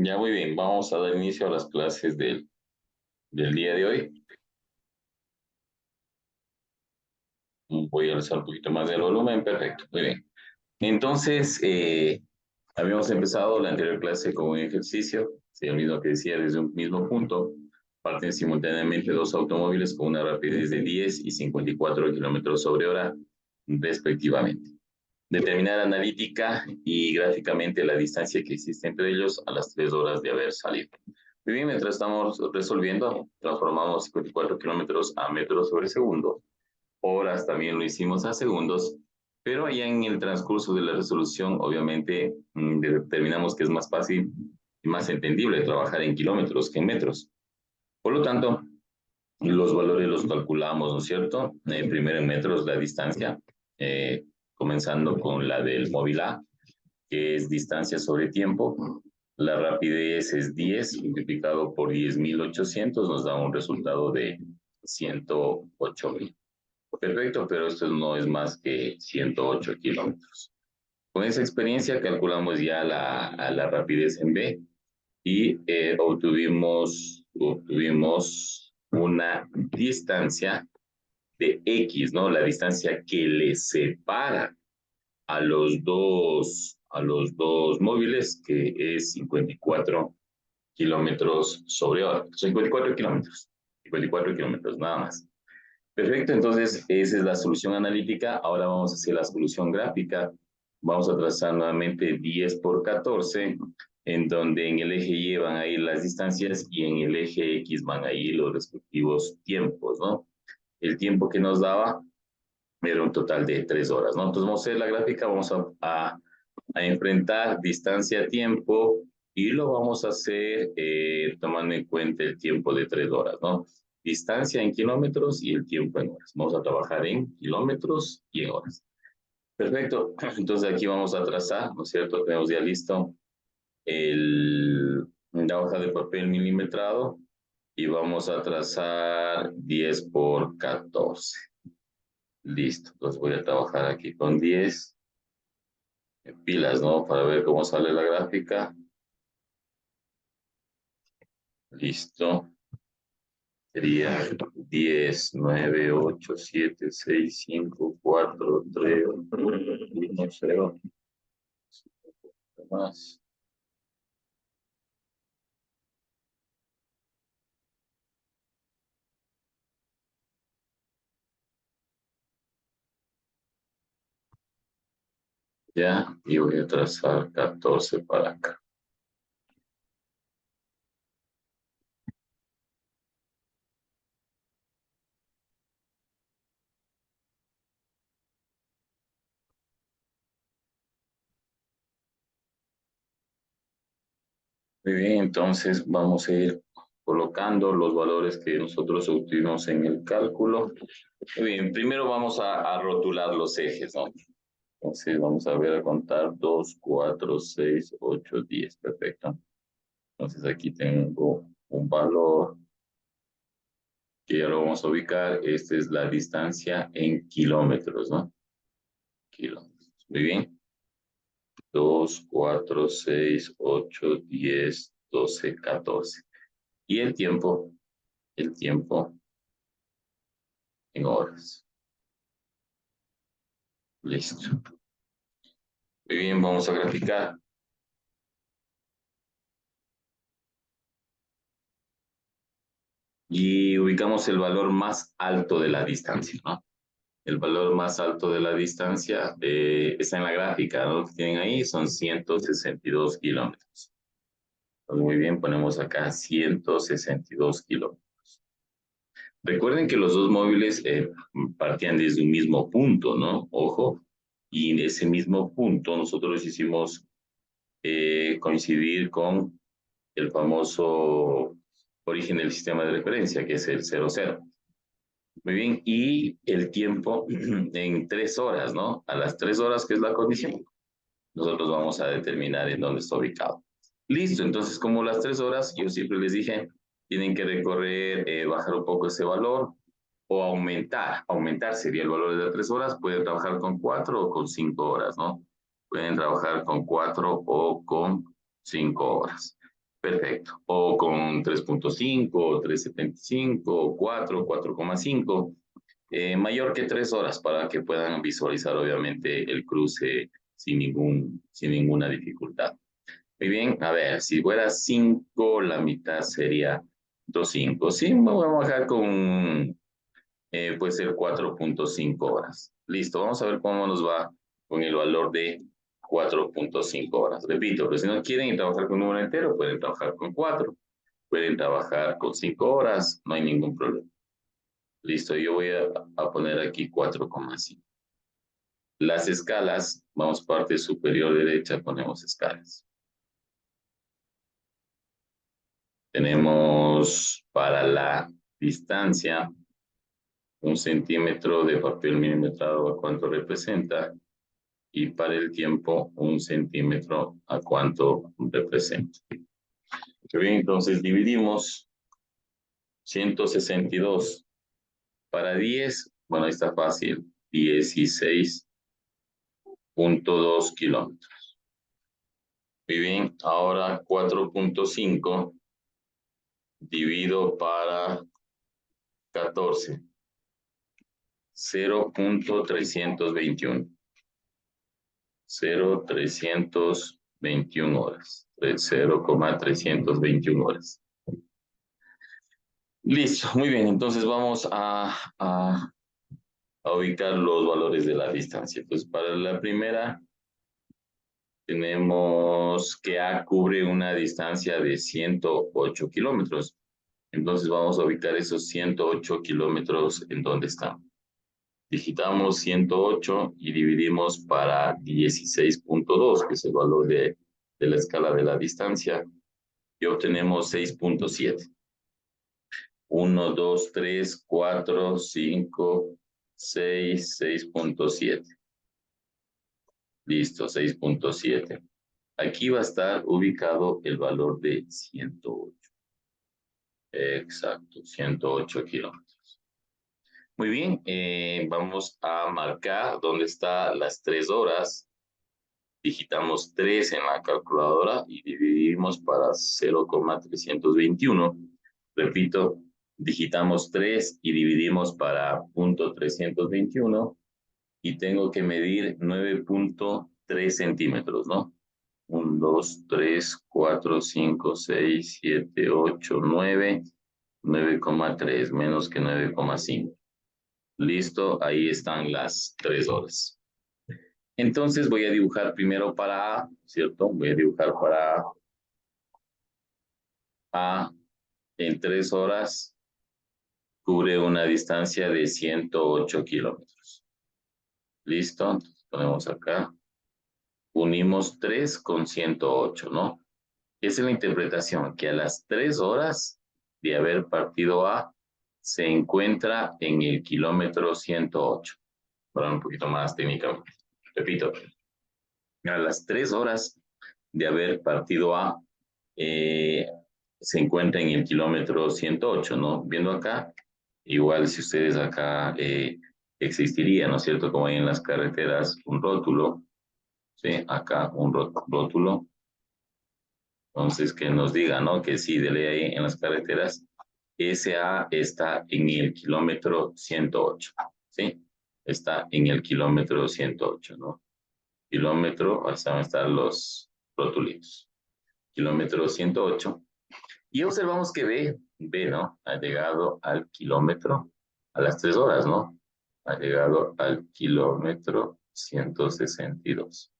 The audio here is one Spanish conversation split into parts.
Ya muy bien, vamos a dar inicio a las clases del día de hoy. Voy a alzar un poquito más del volumen, perfecto, muy bien. Entonces, habíamos empezado la anterior clase con un ejercicio, sí, el mismo que decía, desde un mismo punto, parten simultáneamente dos automóviles con una rapidez de 10 y 54 kilómetros sobre hora, respectivamente. Determinar analítica y gráficamente la distancia que existe entre ellos a las 3 horas de haber salido. Muy bien, mientras estamos resolviendo, transformamos 54 kilómetros a metros sobre segundo. Horas también lo hicimos a segundos, pero ya en el transcurso de la resolución, obviamente, determinamos que es más fácil y más entendible trabajar en kilómetros que en metros. Por lo tanto, los valores los calculamos, ¿no es cierto? Primero en metros la distancia, eh, comenzando con la del móvil A, que es distancia sobre tiempo. La rapidez es 10 multiplicado por 10.800, nos da un resultado de 108.000. Perfecto, pero esto no es más que 108 kilómetros. Con esa experiencia calculamos ya la rapidez en B y obtuvimos una distancia de X, ¿no? La distancia que le separa a los dos móviles, que es 54 kilómetros sobre hora. 54 kilómetros. 54 kilómetros, nada más. Perfecto, entonces esa es la solución analítica. Ahora vamos a hacer la solución gráfica. Vamos a trazar nuevamente 10 por 14, en donde en el eje Y van a ir las distancias y en el eje X van a ir los respectivos tiempos, ¿no? El tiempo que nos daba era un total de 3 horas, ¿no? Entonces vamos a hacer la gráfica, vamos a enfrentar distancia-tiempo y lo vamos a hacer tomando en cuenta el tiempo de 3 horas, ¿no? Distancia en kilómetros y el tiempo en horas. Vamos a trabajar en kilómetros y en horas. Perfecto. Entonces aquí vamos a trazar, ¿no es cierto? Tenemos ya listo la hoja de papel milimetrado y vamos a trazar 10 por 14. Listo. Entonces voy a trabajar aquí con 10 pilas, ¿no? Para ver cómo sale la gráfica. Listo. Sería 10, 9, 8, 7, 6, 5, 4, 3, 1, 0. Más. Ya, y voy a trazar 14 para acá. Muy bien, entonces vamos a ir colocando los valores que nosotros obtuvimos en el cálculo. Muy bien, primero vamos a rotular los ejes, ¿no? Entonces vamos a ver a contar 2, 4, 6, 8, 10. Perfecto. Entonces aquí tengo un valor que ya lo vamos a ubicar. Esta es la distancia en kilómetros, ¿no? Kilómetros. Muy bien. 2, 4, 6, 8, 10, 12, 14. Y el tiempo en horas. Listo. Muy bien, vamos a graficar. Y ubicamos el valor más alto de la distancia, ¿no? El valor más alto de la distancia está en la gráfica, ¿no? Que tienen ahí son 162 kilómetros. Pues muy bien, ponemos acá 162 kilómetros. Recuerden que los dos móviles partían desde un mismo punto, ¿no? Ojo, y en ese mismo punto nosotros hicimos coincidir con el famoso origen del sistema de referencia, que es el 00. Muy bien, y el tiempo en 3 horas, ¿no? A las 3 horas, que es la condición, nosotros vamos a determinar en dónde está ubicado. Listo, entonces como las 3 horas, yo siempre les dije, tienen que recorrer, bajar un poco ese valor o aumentar sería el valor de las 3 horas, pueden trabajar con 4 o con 5 horas, ¿no? Pueden trabajar con 4 o con 5 horas. Perfecto. O con 3.5, 3.75, 4, 4,5. Mayor que 3 horas para que puedan visualizar obviamente el cruce sin ninguna dificultad. Muy bien, a ver, si fuera 5, la mitad sería 2,5. Sí, me voy a bajar con, puede ser 4.5 horas. Listo, vamos a ver cómo nos va con el valor de 4.5 horas. Repito, pero si no quieren trabajar con un número entero, pueden trabajar con 4, pueden trabajar con 5 horas, no hay ningún problema. Listo, yo voy a poner aquí 4,5. Las escalas, vamos parte superior derecha, ponemos escalas. Tenemos para la distancia 1 centímetro de papel milimetrado a cuánto representa y para el tiempo 1 centímetro a cuánto representa. Muy bien, entonces dividimos 162 para 10, bueno, ahí está fácil, 16.2 kilómetros. Muy bien, ahora 4.5 divido para 14, 0.321. 0.321 horas. 0,321 horas. Listo, muy bien. Entonces vamos a ubicar los valores de la distancia. Pues para la primera tenemos que A cubre una distancia de 108 kilómetros. Entonces vamos a ubicar esos 108 kilómetros en dónde están. Digitamos 108 y dividimos para 16.2, que es el valor de la escala de la distancia, y obtenemos 6.7. 1, 2, 3, 4, 5, 6, 6.7. Listo, 6.7. Aquí va a estar ubicado el valor de 108. Exacto, 108 kilómetros. Muy bien, vamos a marcar dónde están las 3 horas. Digitamos 3 en la calculadora y dividimos para 0,321. Repito, digitamos 3 y dividimos para 0.321 y tengo que medir 9.3 centímetros, ¿no? 1, 2, 3, 4, 5, 6, 7, 8, 9, 9,3 menos que 9,5. Listo, ahí están las 3 horas. Entonces voy a dibujar primero para A, ¿cierto? Voy a dibujar para A. A en 3 horas cubre una distancia de 108 kilómetros. ¿Listo? Entonces ponemos acá. Unimos 3 con 108, ¿no? Esa es la interpretación, que a las 3 horas de haber partido A se encuentra en el kilómetro 108. Para un poquito más técnicamente. Repito, a las 3 horas de haber partido A, eh, se encuentra en el kilómetro 108, ¿no? Viendo acá, igual si ustedes acá existiría, ¿no es cierto? Como hay en las carreteras, un rótulo, ¿sí? Acá un rótulo, entonces que nos diga, ¿no? Que sí, de ley ahí en las carreteras, SA está en el kilómetro 108, ¿sí? Está en el kilómetro 108, ¿no? Kilómetro, ahí van a estar los rotulitos. Kilómetro 108. Y observamos que B, ¿no? Ha llegado al kilómetro a las 3 horas, ¿no? Ha llegado al kilómetro 162.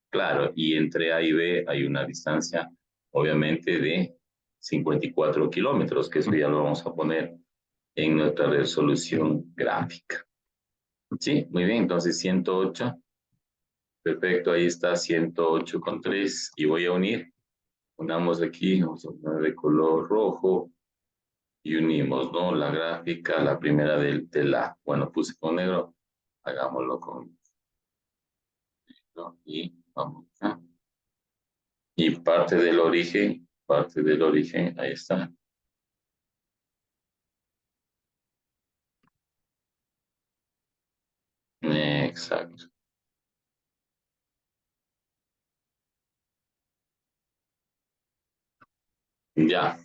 Claro, y entre A y B hay una distancia, obviamente, de 54 kilómetros, que eso ya lo vamos a poner en nuestra resolución gráfica. Sí, muy bien, entonces 108. Perfecto, ahí está 108,3 y voy a unir. Unamos aquí, vamos a poner de color rojo y unimos, ¿no? La gráfica, la primera de la, bueno, puse con negro, hagámoslo con, ¿no? Y vamos acá. Y parte del origen, ahí está. Exacto. Ya.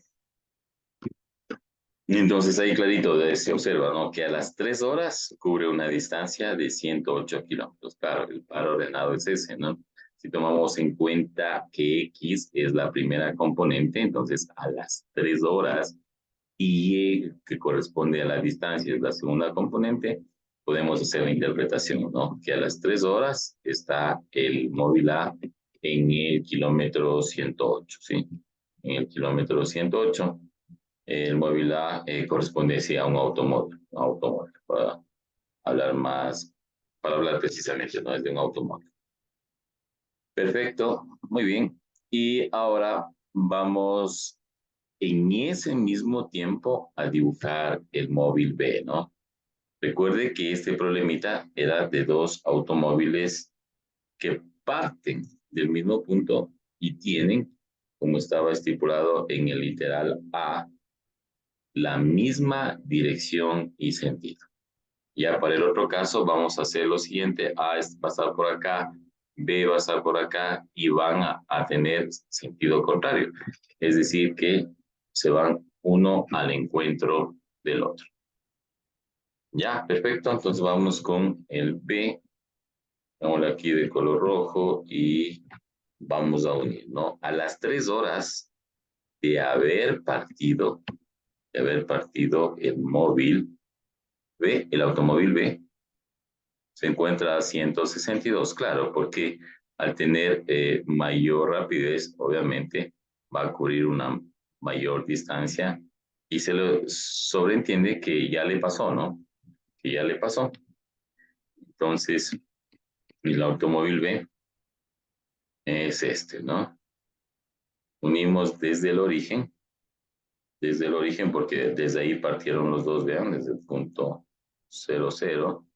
Entonces ahí clarito se observa, ¿no? Que a las 3 horas cubre una distancia de 108 kilómetros. Claro, el par ordenado es ese, ¿no? Si tomamos en cuenta que X es la primera componente, entonces a las 3 horas y Y, que corresponde a la distancia, es la segunda componente, podemos hacer la interpretación, ¿no? Que a las 3 horas está el móvil A en el kilómetro 108, ¿sí? En el kilómetro 108 el móvil A corresponde sí, a un automóvil, hablar más, para hablar precisamente, ¿no? Es de un automóvil. Perfecto, muy bien. Y ahora vamos en ese mismo tiempo a dibujar el móvil B, ¿no? Recuerde que este problemita era de dos automóviles que parten del mismo punto y tienen, como estaba estipulado en el literal A, la misma dirección y sentido. Ya para el otro caso vamos a hacer lo siguiente, A es pasar por acá, B va a estar por acá y van a tener sentido contrario. Es decir, que se van uno al encuentro del otro. Ya, perfecto, entonces vamos con el B, vamos aquí de color rojo y vamos a unir, ¿no? A las 3 horas de haber partido el móvil B, el automóvil B, se encuentra a 162, claro, porque al tener mayor rapidez, obviamente va a cubrir una mayor distancia y se le sobreentiende que ya le pasó, ¿no? Que ya le pasó. Entonces, el automóvil B es este, ¿no? Unimos desde el origen, porque desde ahí partieron los dos, vean, desde el punto 00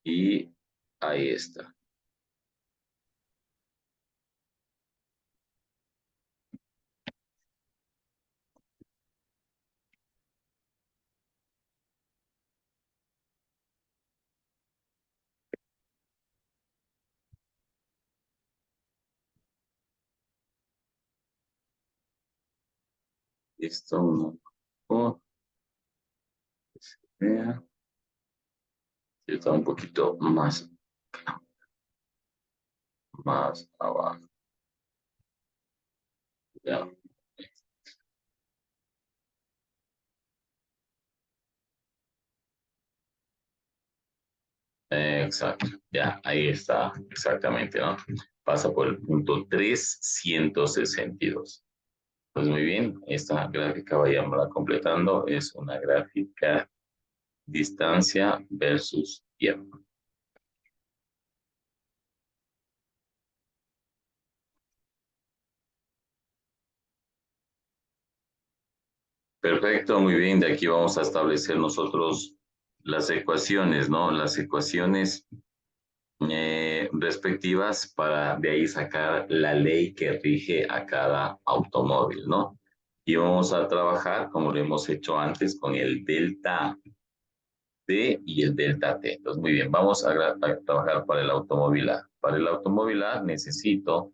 y ahí está. Listo, uno, oh, vea. Está un poquito más abajo. Ya. Exacto. Ya, ahí está, exactamente, ¿no? Pasa por el punto 362. Pues muy bien, esta gráfica vayámosla completando. Es una gráfica distancia versus tiempo. Perfecto, muy bien. De aquí vamos a establecer nosotros las ecuaciones, ¿no? Las ecuaciones respectivas para de ahí sacar la ley que rige a cada automóvil, ¿no? Y vamos a trabajar, como lo hemos hecho antes, con el delta T y el delta T. Entonces, muy bien, vamos a trabajar para el automóvil A. Para el automóvil A necesitamos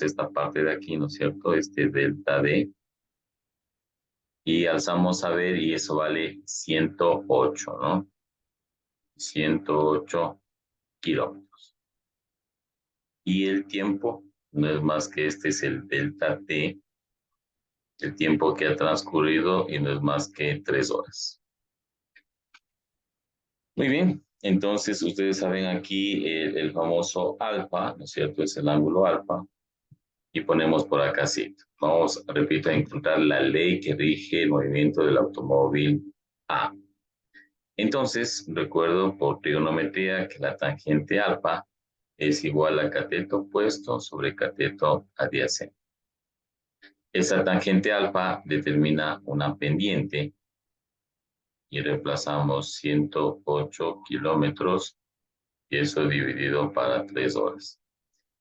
esta parte de aquí, ¿no es cierto? Este delta D. Y alzamos a ver y eso vale 108, ¿no? 108 kilómetros. Y el tiempo no es más que este es el delta T, el tiempo que ha transcurrido y no es más que 3 horas. Muy bien, entonces ustedes saben aquí el famoso alfa, ¿no es cierto? Es el ángulo alfa y ponemos por acá sí. Vamos, repito, a encontrar la ley que rige el movimiento del automóvil A. Entonces, recuerdo por trigonometría que la tangente alfa es igual a cateto opuesto sobre cateto adyacente. Esa tangente alfa determina una pendiente y reemplazamos 108 kilómetros y eso dividido para 3 horas.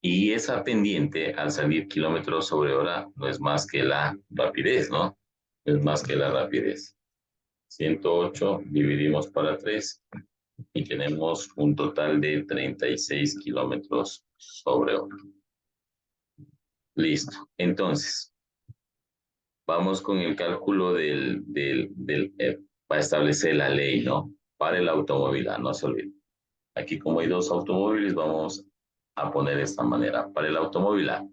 Y esa pendiente al salir kilómetros sobre hora no es más que la rapidez, ¿no? No es más que la rapidez. 108 dividimos para 3 y tenemos un total de 36 kilómetros sobre hora. Listo. Entonces, vamos con el cálculo para establecer la ley, ¿no? Para el automóvil A, no se olviden. Aquí como hay dos automóviles, vamos a poner de esta manera. Para el automóvil A,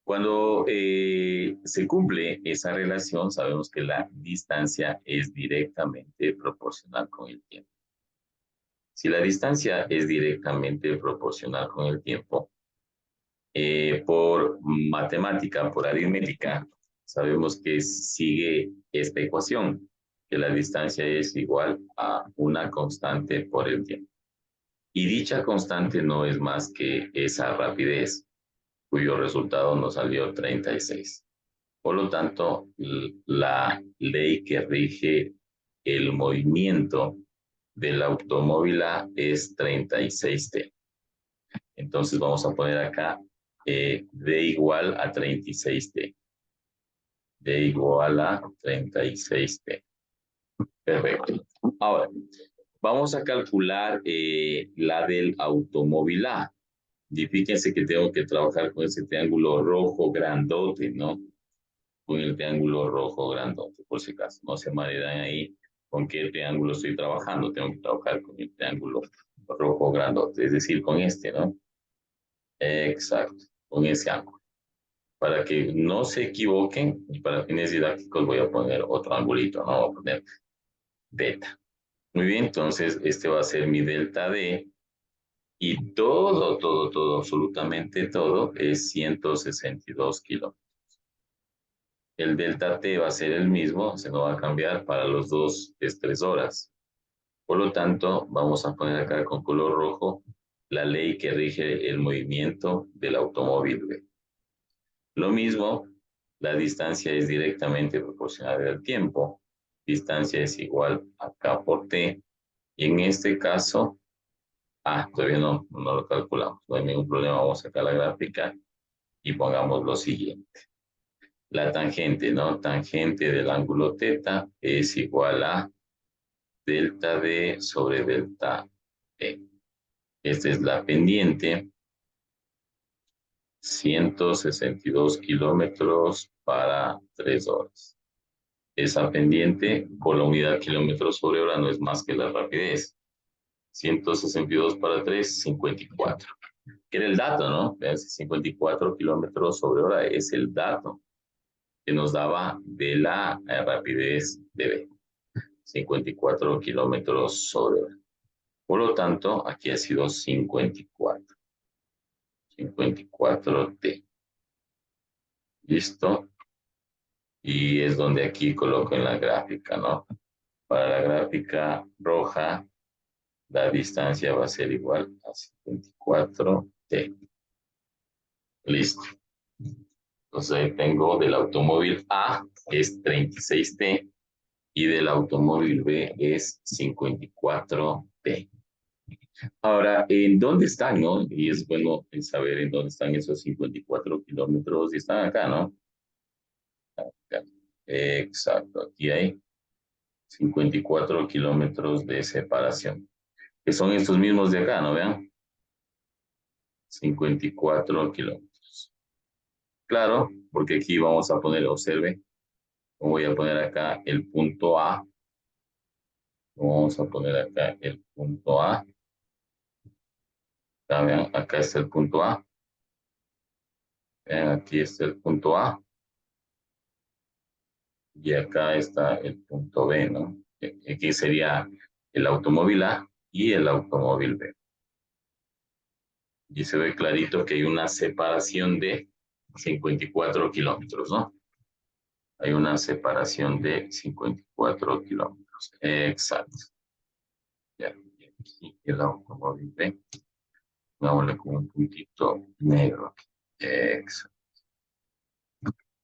cuando se cumple esa relación, sabemos que la distancia es directamente proporcional con el tiempo. Si la distancia es directamente proporcional con el tiempo, por matemática, por aritmética, sabemos que sigue esta ecuación, que la distancia es igual a una constante por el tiempo. Y dicha constante no es más que esa rapidez, cuyo resultado nos salió 36. Por lo tanto, la ley que rige el movimiento del automóvil A es 36T. Entonces vamos a poner acá D igual a 36T. D igual a 36T. Perfecto. Ahora, vamos a calcular la del automóvil A. Y fíjense que tengo que trabajar con ese triángulo rojo grandote, ¿no? Con el triángulo rojo grandote, por si acaso. No se marean ahí con qué triángulo estoy trabajando. Tengo que trabajar con el triángulo rojo grandote, es decir, con este, ¿no? Exacto, con ese ángulo. Para que no se equivoquen y para fines didácticos voy a poner otro angulito, ¿no? Voy a poner beta. Muy bien, entonces este va a ser mi delta D y todo, absolutamente todo es 162 kilómetros. El delta T va a ser el mismo, se no va a cambiar para los dos estresoras. Por lo tanto, vamos a poner acá con color rojo la ley que rige el movimiento del automóvil B. Lo mismo, la distancia es directamente proporcional al tiempo. Distancia es igual a K por T. Y en este caso, todavía no lo calculamos. No hay ningún problema. Vamos a sacar la gráfica y pongamos lo siguiente. La tangente, ¿no? Tangente del ángulo θ es igual a delta D sobre delta E. Esta es la pendiente. 162 kilómetros para 3 horas. Esa pendiente por la unidad kilómetros sobre hora no es más que la rapidez. 162 para 3, 54. Que era el dato, ¿no? 54 kilómetros sobre hora es el dato que nos daba de la rapidez de B. 54 kilómetros sobre hora. Por lo tanto, aquí ha sido 54. 54T. ¿Listo? Y es donde aquí coloco en la gráfica, ¿no? Para la gráfica roja, la distancia va a ser igual a 54T. Listo. Entonces ahí tengo del automóvil A es 36T y del automóvil B es 54T. Ahora, ¿en dónde están, no? Y es bueno saber en dónde están esos 54 kilómetros y están acá, ¿no? Acá. Exacto, aquí hay 54 kilómetros de separación, que son estos mismos de acá, ¿no? Vean, 54 kilómetros. Claro, porque aquí vamos a poner, observe, voy a poner acá el punto A. Vamos a poner acá el punto A. Vean, acá está el punto A. Vean, aquí está el punto A. Y acá está el punto B, ¿no? Aquí sería el automóvil A y el automóvil B. Y se ve clarito que hay una separación de 54 kilómetros, ¿no? Hay una separación de 54 kilómetros. Exacto. Ya, aquí el automóvil B. Vámonos con un puntito negro. Exacto.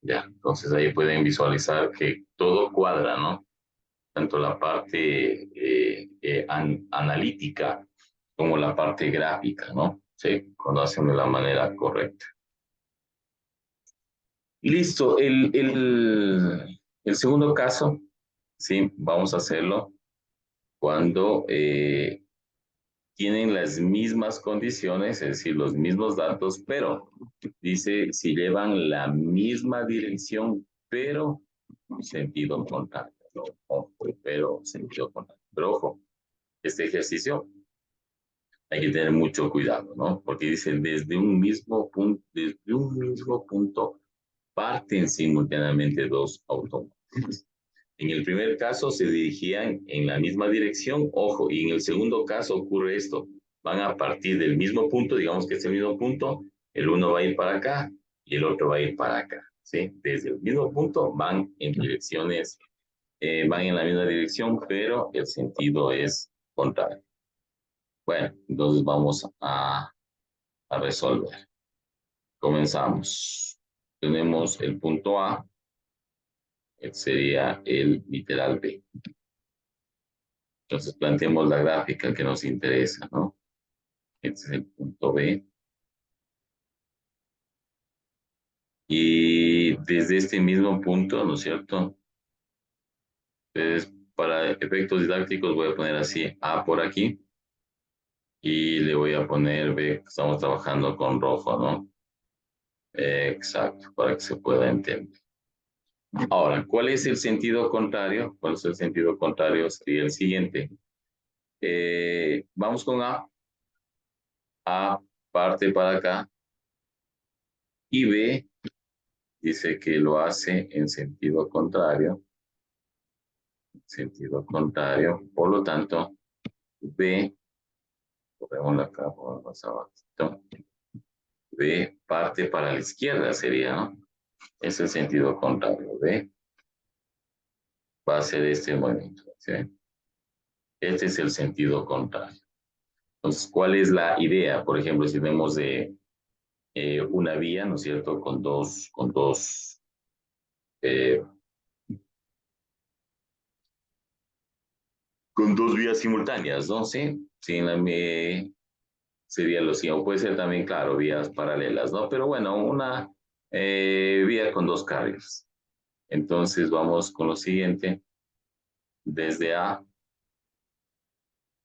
Ya, entonces ahí pueden visualizar que todo cuadra, ¿no? Tanto la parte analítica como la parte gráfica, ¿no? Sí, cuando hacen de la manera correcta. Listo, el segundo caso, sí, vamos a hacerlo cuando tienen las mismas condiciones, es decir, los mismos datos, pero dice si llevan la misma dirección pero sentido contrario, ¿no? Ojo, pero sentido contrario. Pero ojo, este ejercicio hay que tener mucho cuidado, ¿no? Porque dicen desde un mismo punto parten simultáneamente dos automóviles. En el primer caso se dirigían en la misma dirección, ojo, y en el segundo caso ocurre esto, van a partir del mismo punto, digamos que es el mismo punto, el uno va a ir para acá y el otro va a ir para acá, ¿sí? Desde el mismo punto van en direcciones, van en la misma dirección, pero el sentido es contrario. Bueno, entonces vamos a resolver. Comenzamos. Tenemos el punto A, sería el literal B. Entonces planteemos la gráfica que nos interesa, ¿no? Este es el punto B. Y desde este mismo punto, ¿no es cierto? Entonces, para efectos didácticos voy a poner así A por aquí y le voy a poner B, estamos trabajando con rojo, ¿no? Exacto, para que se pueda entender. Ahora, ¿cuál es el sentido contrario? ¿Cuál es el sentido contrario? Sería el siguiente. Vamos con A. A parte para acá y B dice que lo hace en sentido contrario. Sentido contrario. Por lo tanto, B, ponemos acá por más abajo. B parte para la izquierda sería, ¿no? Es el sentido contrario. B va a ser este movimiento. ¿Sí? Este es el sentido contrario. Entonces, ¿cuál es la idea? Por ejemplo, si vemos de una vía, ¿no es cierto? Eh, con dos vías simultáneas, ¿no? Sí, sí, sería lo siguiente. O puede ser también, claro, vías paralelas, ¿no? Pero bueno, una vía con dos carriles. Entonces vamos con lo siguiente. Desde A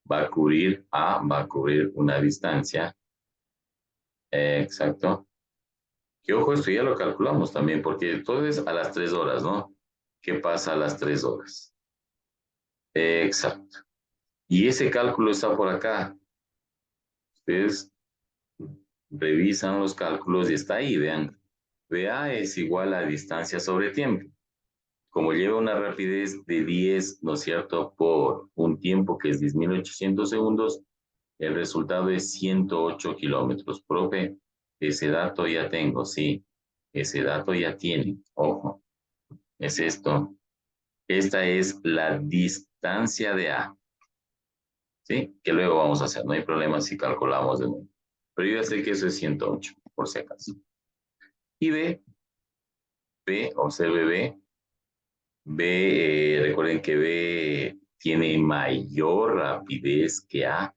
va a cubrir una distancia. Exacto. Que ojo, esto ya lo calculamos también, porque todo es a las 3 horas, ¿no? ¿Qué pasa a las 3 horas? Exacto. Y ese cálculo está por acá. Ustedes revisan los cálculos y está ahí, vean. VA es igual a distancia sobre tiempo. Como lleva una rapidez de 10, ¿no es cierto?, por un tiempo que es 10.800 segundos, el resultado es 108 kilómetros. Profe, ese dato ya tengo, sí, ese dato ya tiene. Ojo, es esto. Esta es la distancia de A, ¿sí? Que luego vamos a hacer, no hay problema si calculamos de nuevo. Pero yo ya sé que eso es 108, por si acaso. Y observe B, recuerden que B tiene mayor rapidez que A.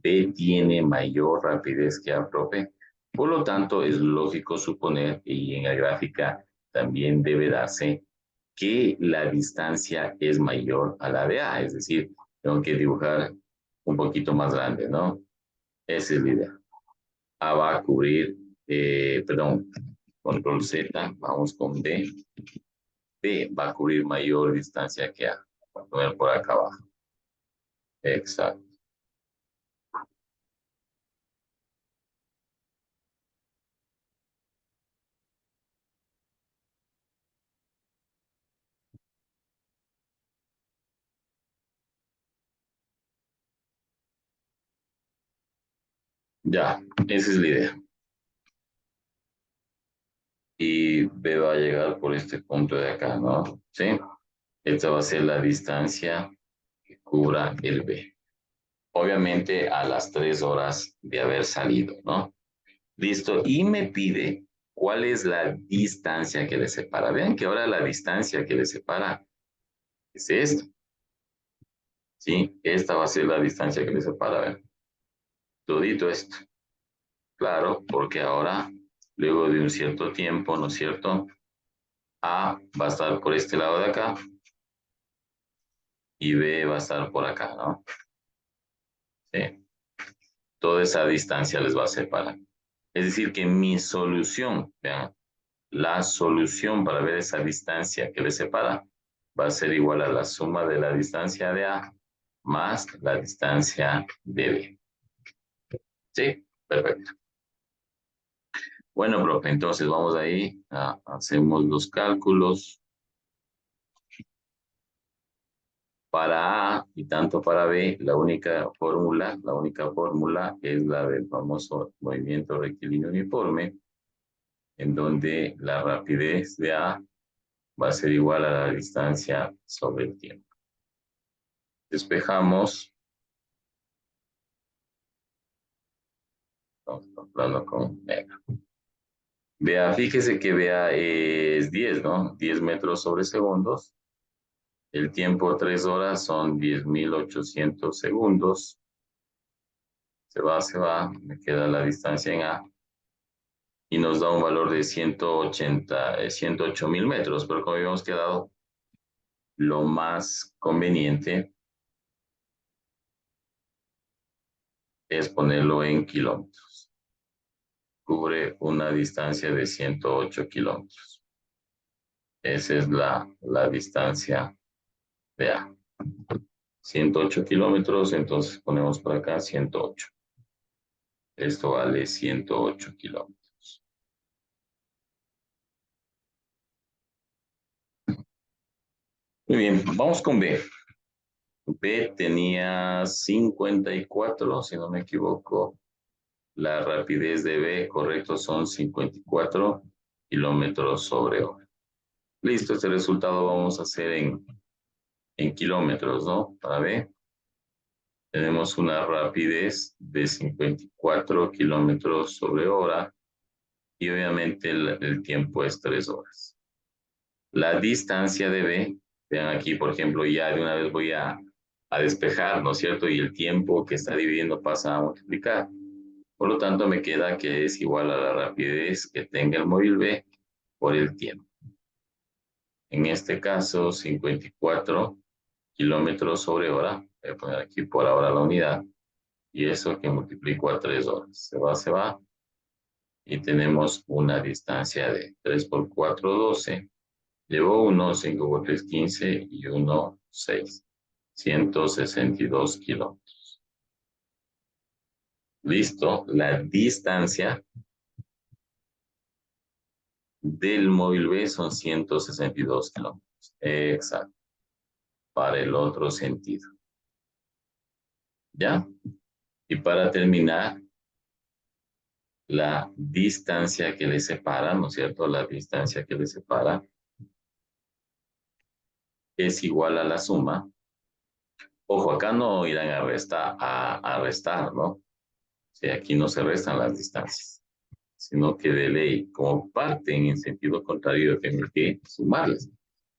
B tiene mayor rapidez que A, profe. Por lo tanto, es lógico suponer, y en la gráfica también debe darse, que la distancia es mayor a la de A. Es decir, tengo que dibujar un poquito más grande, ¿no? Esa es la idea. A va a cubrir, control Z, vamos con B. B va a cubrir mayor distancia que A. Voy a poner por acá abajo. Exacto. Ya, esa es la idea. Y B va a llegar por este punto de acá, ¿no? ¿Sí? Esta va a ser la distancia que cubra el B. Obviamente a las 3 horas de haber salido, ¿no? Listo. Y me pide cuál es la distancia que le separa. Vean que ahora la distancia que le separa es esta. ¿Sí? Esta va a ser la distancia que le separa. Vean. Todito esto. Claro, porque ahora, luego de un cierto tiempo, ¿no es cierto? A va a estar por este lado de acá y B va a estar por acá, ¿no? Sí. Toda esa distancia les va a separar. Es decir, que mi solución, vean, la solución para ver esa distancia que le separa va a ser igual a la suma de la distancia de A más la distancia de B. Sí, perfecto. Bueno, profe, entonces vamos ahí, hacemos los cálculos para A y tanto para B. La única fórmula es la del famoso movimiento rectilíneo uniforme, en donde la rapidez de A va a ser igual a la distancia sobre el tiempo. Despejamos, estamos hablando con negro. Vea, fíjese que vea es 10, ¿no? 10 metros sobre segundos. El tiempo 3 horas son 10.800 segundos. Se va, me queda la distancia en A y nos da un valor de 108.000 metros, pero como habíamos quedado, lo más conveniente es ponerlo en kilómetros. Cubre una distancia de 108 kilómetros. Esa es la distancia de A. 108 kilómetros, entonces ponemos por acá 108. Esto vale 108 kilómetros. Muy bien, vamos con B. B tenía 54, si no me equivoco. La rapidez de B, correcto, son 54 kilómetros sobre hora. Listo, este resultado vamos a hacer en kilómetros, ¿no? Para B, tenemos una rapidez de 54 kilómetros sobre hora y obviamente el tiempo es 3 horas. La distancia de B, vean aquí, por ejemplo, ya de una vez voy a despejar, ¿no es cierto? Y el tiempo que está dividiendo pasa a multiplicar. Por lo tanto, me queda que es igual a la rapidez que tenga el móvil B por el tiempo. En este caso, 54 kilómetros sobre hora. Voy a poner aquí por ahora la unidad. Y eso que multiplico a 3 horas. Se va. Y tenemos una distancia de 3 por 4, 12. Llevo 1, 5 por 3, 15 y 1, 6. 162 kilómetros. Listo. La distancia del móvil B son 162 kilómetros. Exacto. Para el otro sentido. ¿Ya? Y para terminar, la distancia que le separa, ¿no es cierto? La distancia que le separa es igual a la suma. Ojo, acá no irán a restar, ¿no? O sea, aquí no se restan las distancias, sino que de ley, como parten en sentido contrario, tengo que sumarlas.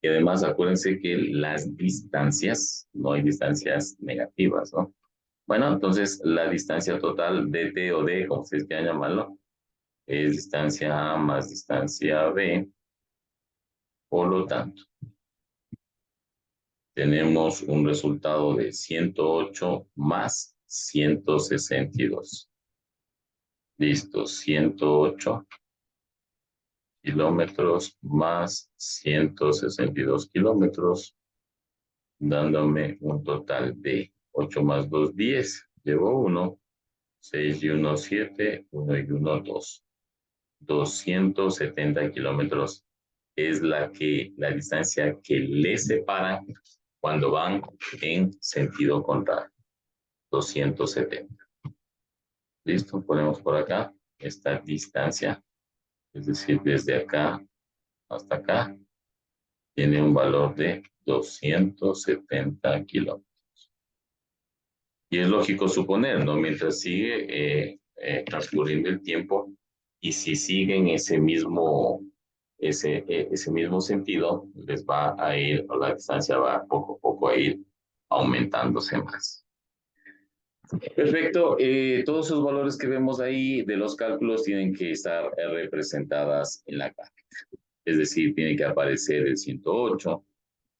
Y además, acuérdense que las distancias, no hay distancias negativas, ¿no? Bueno, entonces la distancia total de T o D, como ustedes quieran llamarlo, es distancia A más distancia B. Por lo tanto, tenemos un resultado de 108 más 162. Listo, 108 kilómetros más 162 kilómetros, dándome un total de 8 más 2, 10. Llevo 1, 6 y 1, 7, 1 y 1, 2. 270 kilómetros es la distancia que le separa cuando van en sentido contrario. 270. Listo, ponemos por acá esta distancia, es decir, desde acá hasta acá, tiene un valor de 270 kilómetros. Y es lógico suponer, ¿no? Mientras sigue transcurriendo el tiempo y si siguen ese mismo sentido, les va a ir, o la distancia va poco a poco a ir aumentándose más. Perfecto. Todos esos valores que vemos ahí de los cálculos tienen que estar representadas en la gráfica. Es decir, tiene que aparecer el 108,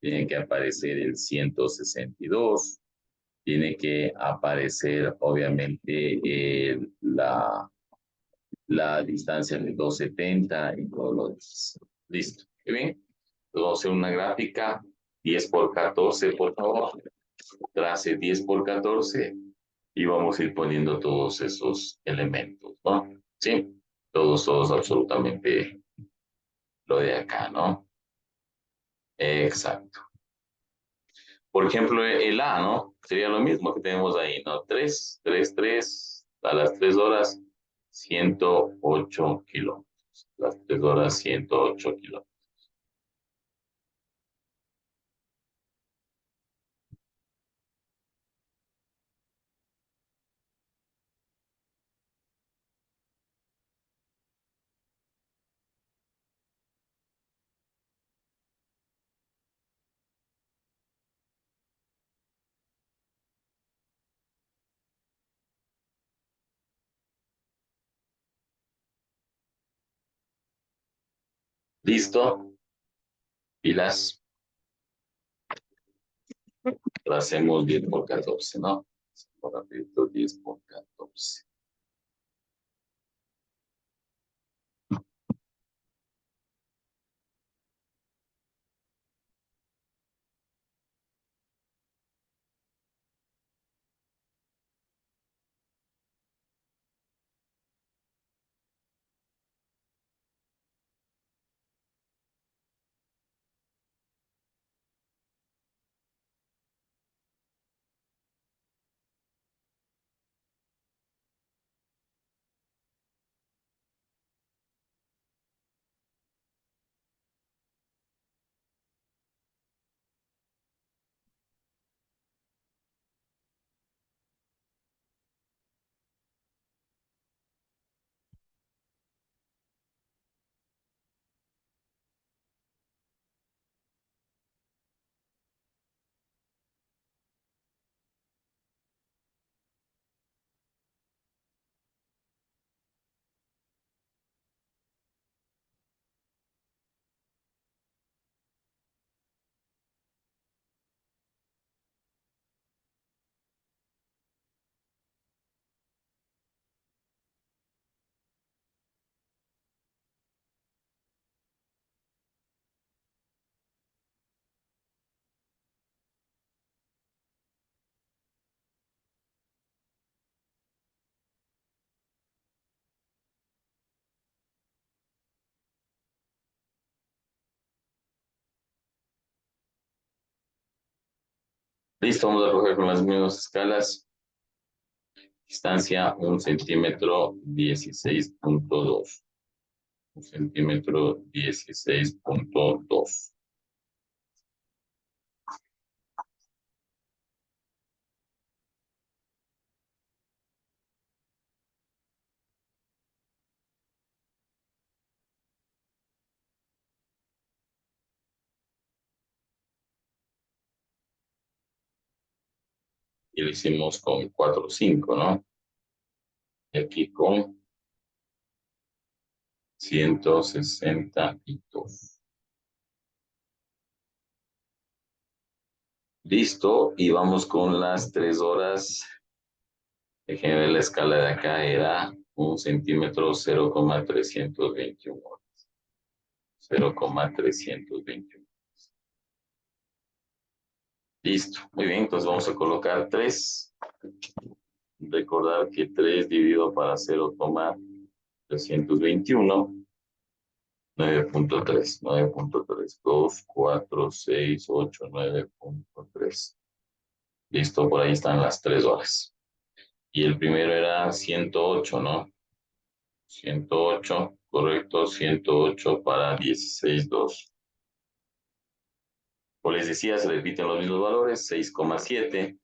tiene que aparecer el 162, tiene que aparecer obviamente la distancia de 270 y todo lo demás. Listo. ¿Qué bien? Entonces vamos a hacer una gráfica 10 por 14, por favor. Trace 10 por 14 y vamos a ir poniendo todos esos elementos, ¿no? Sí, todos, absolutamente lo de acá, ¿no? Exacto. Por ejemplo, el A, ¿no? Sería lo mismo que tenemos ahí, ¿no? 3 a las 3 horas, 108 kilómetros. Las 3 horas, 108 kilómetros. ¿Listo? Pilas. Hacemos 10 por 14, ¿no? Por rapidito, 10 por 14. Listo, vamos a coger con las mismas escalas. Distancia 1 centímetro 16.2. 1 centímetro 16.2. Y lo hicimos con 4,5, ¿no? Y aquí con 162. Listo, y vamos con las 3 horas. Déjenme ver la escala de acá, era 1 centímetro 0,321. 0,321. Listo, muy bien, entonces vamos a colocar 3. Recordar que 3 dividido para 0,321. 9.3, 9.3, 2, 4, 6, 8, 9.3. Listo, por ahí están las 3 horas. Y el primero era 108, ¿no? 108, correcto, 108 para 16,2. Como les decía, se repiten los mismos valores, 6,7,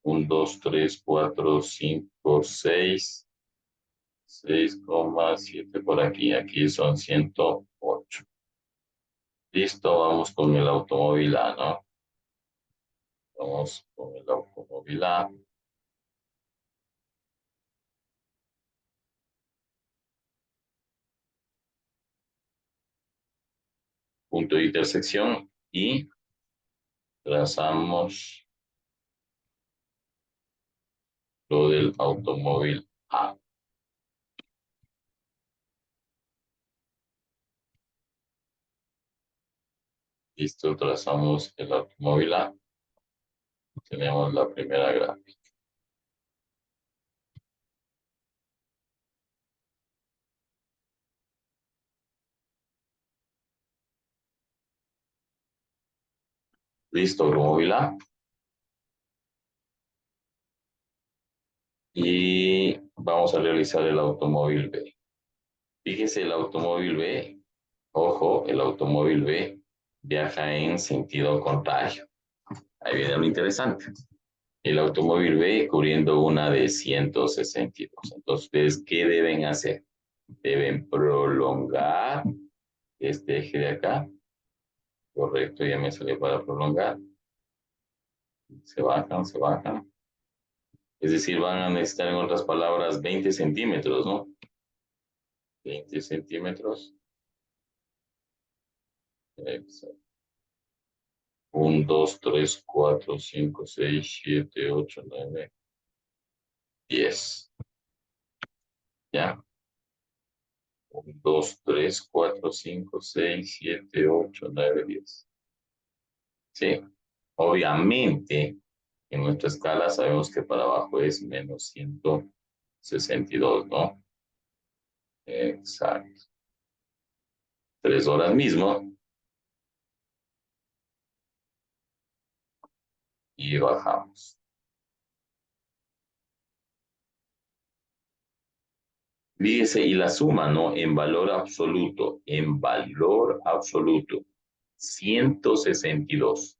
1, 2, 3, 4, 5, 6, 6,7 por aquí, aquí son 108. Listo, vamos con el automóvil A, ¿no? Vamos con el automóvil A. Punto de intersección y trazamos lo del automóvil A. Listo, trazamos el automóvil A. Tenemos la primera gráfica. Listo, automóvil A. Y vamos a realizar el automóvil B. Fíjese el automóvil B. Ojo, el automóvil B viaja en sentido contrario. Ahí viene lo interesante. El automóvil B cubriendo una de 162. Entonces, ¿qué deben hacer? Deben prolongar este eje de acá. Correcto, ya me salió para prolongar. Se bajan, se bajan. Es decir, van a necesitar, en otras palabras, 20 centímetros, ¿no? 20 centímetros. Exacto. 1, 2, 3, 4, 5, 6, 7, 8, 9, 10. ¿Ya? 1, 2, 3, 4, 5, 6, 7, 8, 9, 10. Sí, obviamente en nuestra escala sabemos que para abajo es menos 162, ¿no? Exacto. 3 horas mismo y bajamos. Fíjese, y la suma, ¿no? En valor absoluto, 162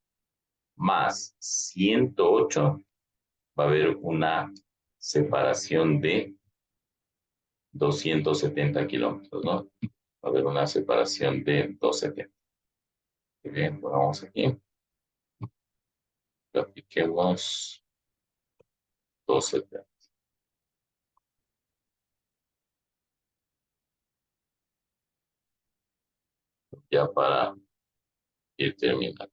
más 108, va a haber una separación de 270 kilómetros, ¿no? Va a haber una separación de 270. Muy bien, pues vamos aquí. Apliquemos 270. Ya para ir terminando.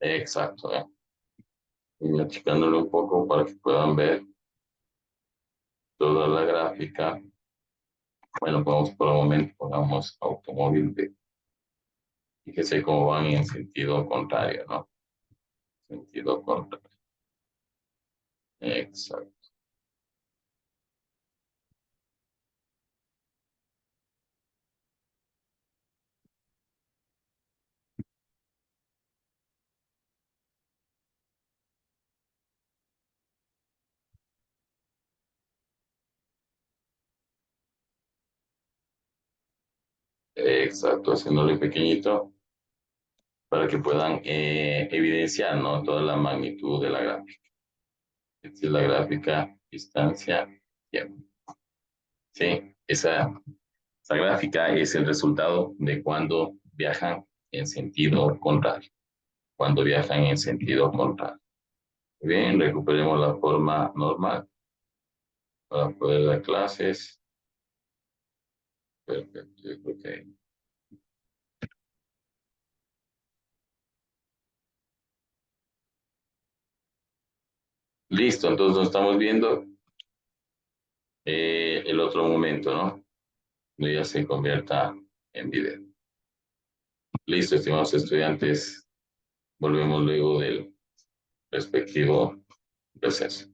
Exacto, ¿eh? Y achicándolo un poco para que puedan ver toda la gráfica. Bueno, vamos por el momento, pongamos automóvil B. Fíjese cómo van en sentido contrario, ¿no? Sentido contrario. Exacto. Exacto, haciéndole pequeñito para que puedan evidenciar, ¿no? Toda la magnitud de la gráfica. Esta es la gráfica distancia tiempo. Sí, esa gráfica es el resultado de cuando viajan en sentido contrario. Cuando viajan en sentido contrario. Bien, recuperemos la forma normal para poder dar clases. Perfecto, yo creo que listo. Entonces nos estamos viendo el otro momento, ¿no? Cuando ya se convierta en video. Listo, estimados estudiantes. Volvemos luego del respectivo proceso.